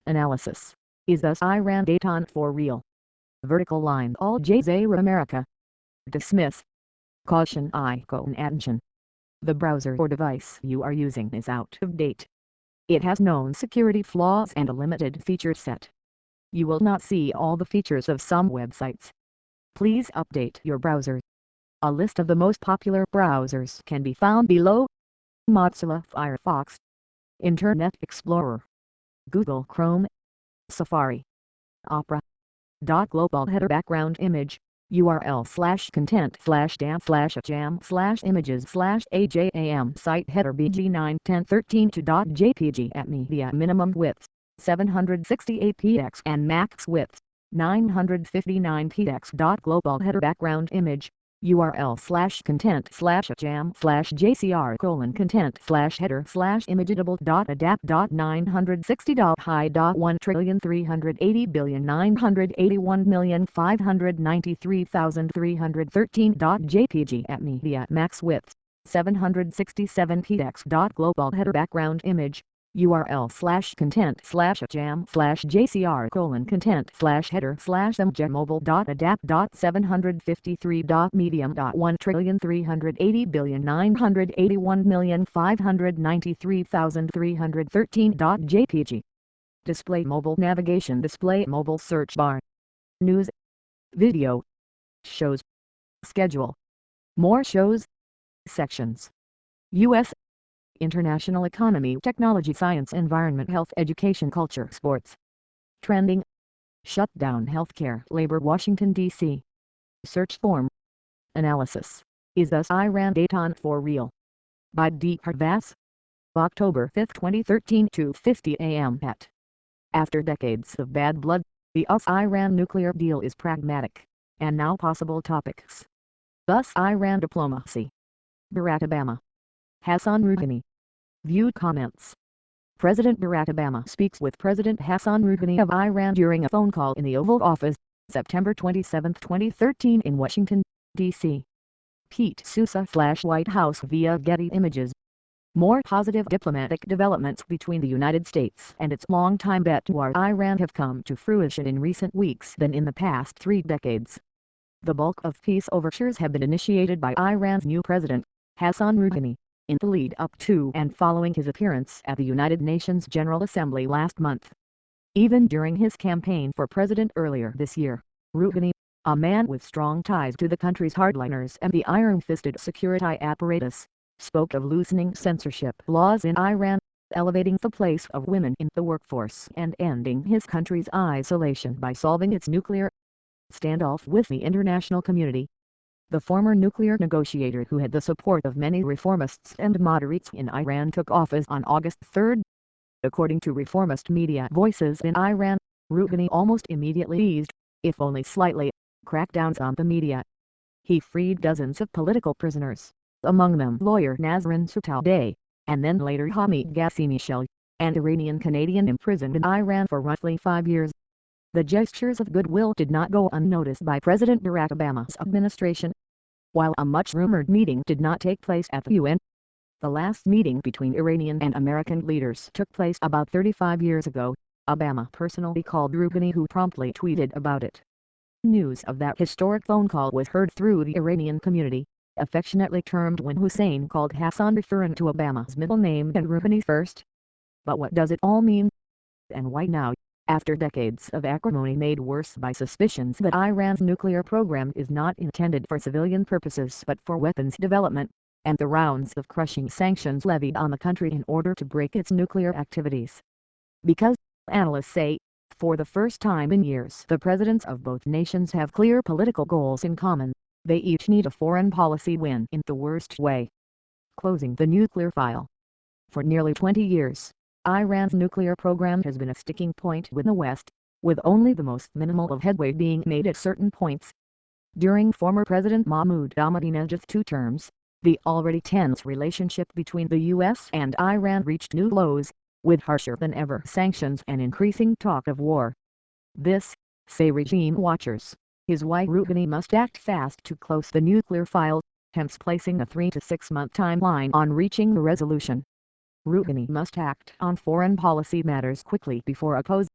Analysis. Is thus Iran data for real? Vertical line Al Jazeera America. Dismiss. Caution icon attention. The browser or device you are using is out of date. It has known security flaws and a limited feature set. You will not see all the features of some websites. Please update your browser. A list of the most popular browsers can be found below. Mozilla Firefox, Internet Explorer, Google Chrome, Safari, Opera. Global header background image, URL/content/jam/images/ajam site header bg91013 at media minimum width 768 px and max width 959 px. Global header background image, URL/content/header/imageable.adapt.960 at media max width 767 px. Global header background image, URL/content/jam/mobile.adapt.753.medium.1389393,313.jpg. Display mobile navigation, display mobile search bar. News, video, shows, schedule, more shows, sections. U.S. International economy, technology, science, environment, health, education, culture, sports. Trending. Shutdown healthcare, labor, Washington, D.C. Search form. Analysis. Is thus Iran data for real? By D. Harvas. October 5, 2013, 2:50 a.m. After decades of bad blood, the US-Iran nuclear deal is pragmatic, and now possible topics. Thus Iran diplomacy. Barack Obama. Hassan Rouhani. Viewed comments. President Barack Obama speaks with President Hassan Rouhani of Iran during a phone call in the Oval Office, September 27, 2013 in Washington, D.C. Pete Sousa/White House via Getty Images. More positive diplomatic developments between the United States and its longtime bet toward Iran have come to fruition in recent weeks than in the past 3 decades. The bulk of peace overtures have been initiated by Iran's new president, Hassan Rouhani, in the lead up to and following his appearance at the United Nations General Assembly last month. Even during his campaign for president earlier this year, Rouhani, a man with strong ties to the country's hardliners and the iron-fisted security apparatus, spoke of loosening censorship laws in Iran, elevating the place of women in the workforce and ending his country's isolation by solving its nuclear standoff with the international community. The former nuclear negotiator who had the support of many reformists and moderates in Iran took office on August 3. According to reformist media voices in Iran, Rouhani almost immediately eased, if only slightly, crackdowns on the media. He freed dozens of political prisoners, among them lawyer Nasrin Sotoudeh, and then later Hamid Ghasemi, an Iranian-Canadian imprisoned in Iran for roughly 5 years. The gestures of goodwill did not go unnoticed by President Barack Obama's administration. While a much-rumored meeting did not take place at the UN, the last meeting between Iranian and American leaders took place about 35 years ago. Obama personally called Rouhani, who promptly tweeted about it. News of that historic phone call was heard through the Iranian community, affectionately termed when Hussein called Hassan, referring to Obama's middle name and Rouhani's first. But what does it all mean? And why now, after decades of acrimony made worse by suspicions that Iran's nuclear program is not intended for civilian purposes but for weapons development, and the rounds of crushing sanctions levied on the country in order to break its nuclear activities? Because, analysts say, for the first time in years the presidents of both nations have clear political goals in common. They each need a foreign policy win in the worst way. Closing the nuclear file. For nearly 20 years, Iran's nuclear program has been a sticking point with the West, with only the most minimal of headway being made at certain points. During former President Mahmoud Ahmadinejad's 2 terms, the already tense relationship between the U.S. and Iran reached new lows, with harsher than ever sanctions and increasing talk of war. This, say regime watchers, is why Rouhani must act fast to close the nuclear file, hence placing a 3 to 6 month timeline on reaching the resolution. Rouhani must act on foreign policy matters quickly before opposing